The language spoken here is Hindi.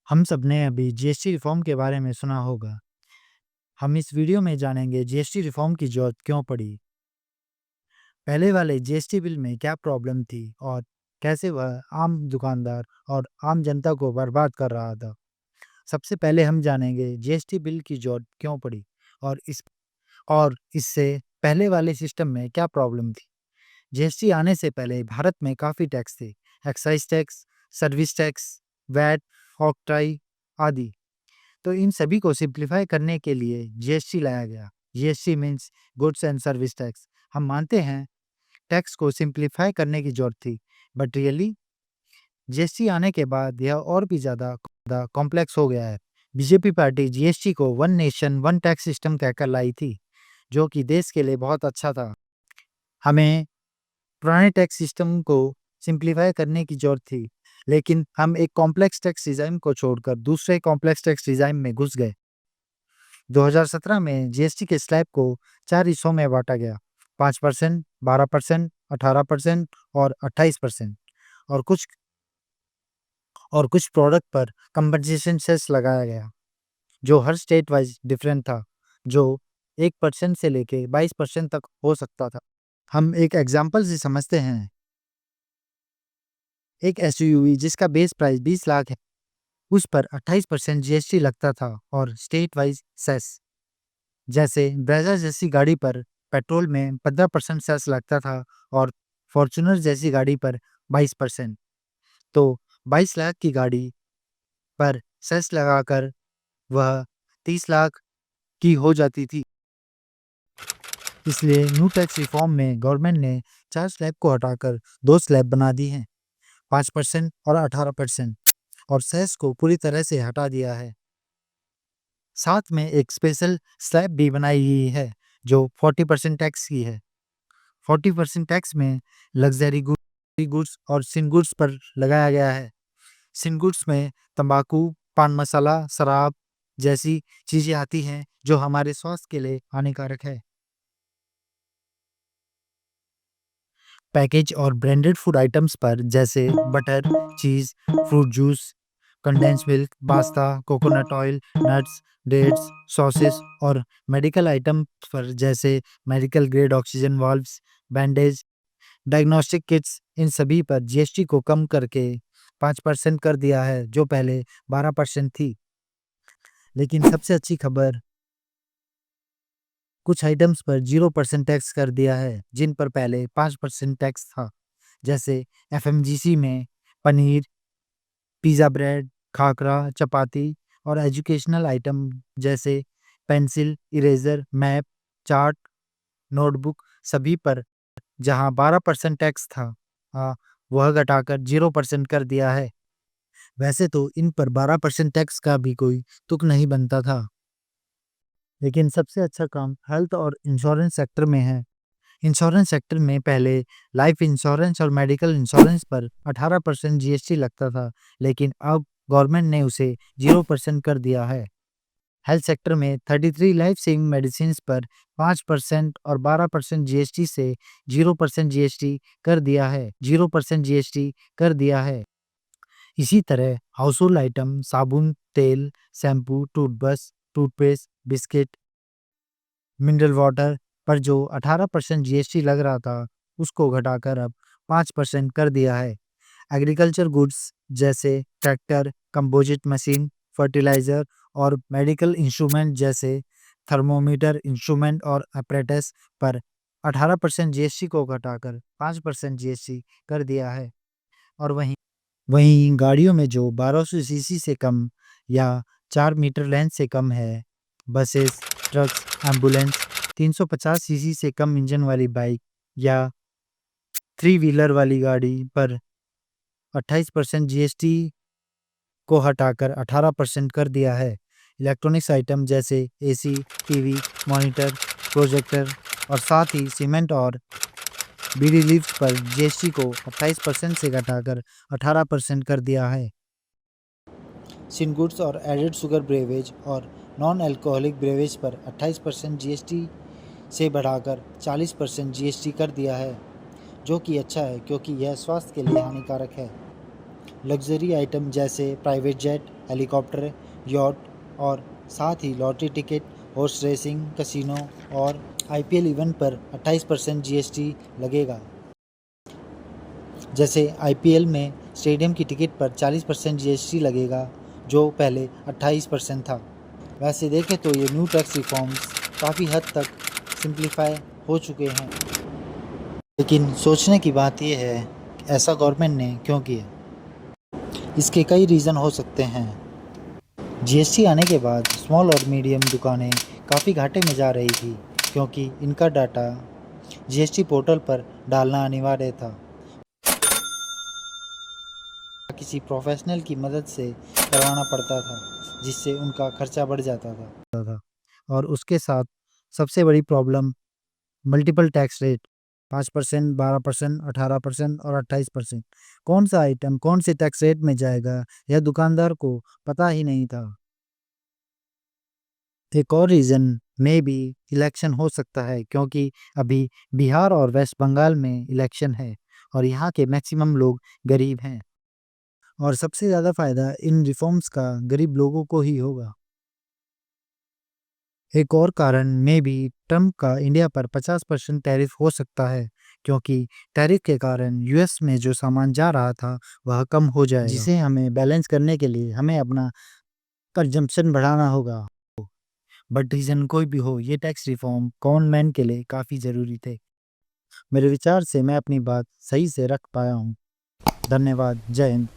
हम सब ने अभी जीएसटी रिफॉर्म के बारे में सुना होगा। हम इस वीडियो में जानेंगे जीएसटी रिफॉर्म की जरूरत क्यों पड़ी, पहले वाले जीएसटी बिल में क्या प्रॉब्लम थी और कैसे वह आम दुकानदार और आम जनता को बर्बाद कर रहा था। सबसे पहले हम जानेंगे जीएसटी बिल की जरूरत क्यों पड़ी और इससे पहले वाले सिस्टम में क्या प्रॉब्लम थी। जीएसटी आने से पहले भारत में काफ़ी टैक्स थे, excise tax, service tax, VAT, octroi आदि। तो इन सभी को सिंप्लीफाई करने के लिए जीएसटी लाया गया। GST means goods and service tax. हम मानते हैं टैक्स को सिंप्लीफाई करने की जरूरत थी, बट रियली जीएसटी आने के बाद यह और भी ज़्यादा कॉम्प्लेक्स हो गया है। बीजेपी पार्टी जीएसटी को one nation one tax system कहकर लाई थी, जो कि देश के लिए बहुत अच्छा था। हमें पुराने टैक्स सिस्टम को सिंप्लीफाई करने की जरूरत थी, लेकिन हम एक कॉम्प्लेक्स टैक्स डिज़ाइन को छोड़कर दूसरे कॉम्प्लेक्स टैक्स डिज़ाइन में घुस गए। 2017 में जीएसटी के स्लैब को 4 हिस्सों में बांटा गया, 5%, 12%, 18% और 28%। और कुछ और कुछ प्रोडक्ट पर कंपनसेशन सेस लगाया गया, जो हर स्टेट वाइज डिफरेंट था, जो 1% से लेके 22% तक हो सकता था। हम एक एग्जाम्पल से समझते हैं। एक एसयूवी जिसका बेस प्राइस 20 लाख है, उस पर 28% जीएसटी लगता था और स्टेट वाइज सेस। जैसे ब्रेजा जैसी गाड़ी पर पेट्रोल में 15% सेस लगता था और फॉर्च्यूनर जैसी गाड़ी पर 22%। तो 22 लाख की गाड़ी पर सेस लगाकर वह 30 लाख की हो जाती थी। इसलिए न्यू टैक्स रिफॉर्म में गवर्नमेंट ने 4 स्लैब को हटाकर 2 स्लैब बना दी हैं, 5% और 18%, और सेस को पूरी तरह से हटा दिया है। साथ में एक स्पेशल स्लैब भी बनाई गई है जो 40% टैक्स की है। 40% टैक्स में लग्जरी गुड्स और सिन गुड्स पर लगाया गया है। सिन गुड्स में तंबाकू, पान मसाला, शराब जैसी चीजें आती हैं जो हमारे स्वास्थ्य के लिए हानिकारक है। पैकेज और ब्रांडेड फूड आइटम्स पर जैसे butter, cheese, fruit juice, condensed milk, pasta, coconut oil, nuts, dates, sauces और मेडिकल आइटम्स पर जैसे medical grade oxygen valves, bandage, diagnostic kits, इन सभी पर जीएसटी को कम करके 5% कर दिया है, जो पहले 12% थी। लेकिन सबसे अच्छी खबर, कुछ आइटम्स पर 0% टैक्स कर दिया है, जिन पर पहले 5% टैक्स था। जैसे एफएमजीसी में पनीर, पिज़्ज़ा ब्रेड, खाकरा, चपाती और एजुकेशनल आइटम जैसे pencil, eraser, map, chart, notebook, सभी पर जहां 12% टैक्स था, वह घटाकर 0% कर दिया है। वैसे तो इन पर 12% टैक्स का भी कोई तुक नहीं बनता था, लेकिन सबसे अच्छा काम हेल्थ और इंश्योरेंस सेक्टर में है। इंश्योरेंस सेक्टर में पहले लाइफ इंश्योरेंस और मेडिकल इंश्योरेंस पर 18% जीएसटी लगता था, लेकिन अब गवर्नमेंट ने उसे 0% कर दिया है। हेल्थ सेक्टर में 33 लाइफ सेविंग मेडिसिन पर 5% और 12% जीएसटी से 0% जीएसटी कर दिया है 0% जीएसटी कर दिया है। इसी तरह हाउस होल्ड आइटम, साबुन, तेल, shampoo, toothbrush, toothpaste, biscuit, mineral water पर जो 18% जीएसटी लग रहा था, उसको घटाकर अब 5% कर दिया है। एग्रीकल्चर गुड्स जैसे ट्रैक्टर, कंपोजिट मशीन, फर्टिलाइजर और मेडिकल इंस्ट्रूमेंट जैसे थर्मोमीटर, इंस्ट्रूमेंट और अपरेटस पर 18% जीएसटी को घटाकर 5% जीएसटी कर दिया है। और वहीं गाड़ियों में जो 1200 सीसी से कम या 4 मीटर लेंथ से कम है, बसेस, ट्रक्स, एम्बुलेंस, 350 सीसी से कम इंजन वाली बाइक या थ्री व्हीलर वाली गाड़ी पर 28% जीएसटी को हटाकर 18% कर दिया है। इलेक्ट्रॉनिक्स आइटम जैसे एसी, टीवी, मॉनिटर, प्रोजेक्टर और साथ ही सीमेंट और बीड़ी लीव्स पर जीएसटी को 28% से घटाकर 18% कर दिया है। सिन गुड्स और एडेड शुगर ब्रेवेज और नॉन अल्कोहलिक ब्रेवेज पर 28% जीएसटी से बढ़ाकर 40% जीएसटी कर दिया है, जो कि अच्छा है क्योंकि यह स्वास्थ्य के लिए हानिकारक है। लग्जरी आइटम जैसे प्राइवेट जेट, हेलीकॉप्टर, यॉट और साथ ही lottery ticket, horse racing, casino और आईपीएल इवेंट पर 28% जीएसटी लगेगा। जैसे आईपीएल में स्टेडियम की टिकट पर 40% जीएसटी लगेगा, जो पहले 28% था। वैसे देखें तो ये न्यू टैक्स रिफॉर्म्स काफ़ी हद तक सिंप्लीफाई हो चुके हैं, लेकिन सोचने की बात यह है कि ऐसा गवर्नमेंट ने क्यों किया। इसके कई रीज़न हो सकते हैं। जीएसटी आने के बाद स्मॉल और मीडियम दुकानें काफ़ी घाटे में जा रही थी, क्योंकि इनका डाटा जीएसटी पोर्टल पर डालना अनिवार्य था। किसी प्रोफेशनल की मदद से करवाना पड़ता था, जिससे उनका खर्चा बढ़ जाता था। और उसके साथ सबसे बड़ी प्रॉब्लम मल्टीपल टैक्स रेट, 5%, 12%, 18% और 28%। कौन सा आइटम कौन से टैक्स रेट में जाएगा, यह दुकानदार को पता ही नहीं था। एक और रीज़न में भी इलेक्शन हो सकता है, क्योंकि अभी बिहार और वेस्ट बंगाल में इलेक्शन है और यहाँ के मैक्सिमम लोग गरीब हैं और सबसे ज़्यादा फ़ायदा इन रिफॉर्म्स का गरीब लोगों को ही होगा। एक और कारण में भी ट्रम्प का इंडिया पर 50% टैरिफ हो सकता है, क्योंकि टैरिफ के कारण यूएस में जो सामान जा रहा था वह कम हो जाएगा, जिसे हमें बैलेंस करने के लिए हमें अपना कंजम्पशन बढ़ाना होगा। बट रीज़न कोई भी हो, ये टैक्स रिफॉर्म कॉमन मैन के लिए काफ़ी ज़रूरी थे। मेरे विचार से मैं अपनी बात सही से रख पाया हूँ। धन्यवाद। जय हिंद।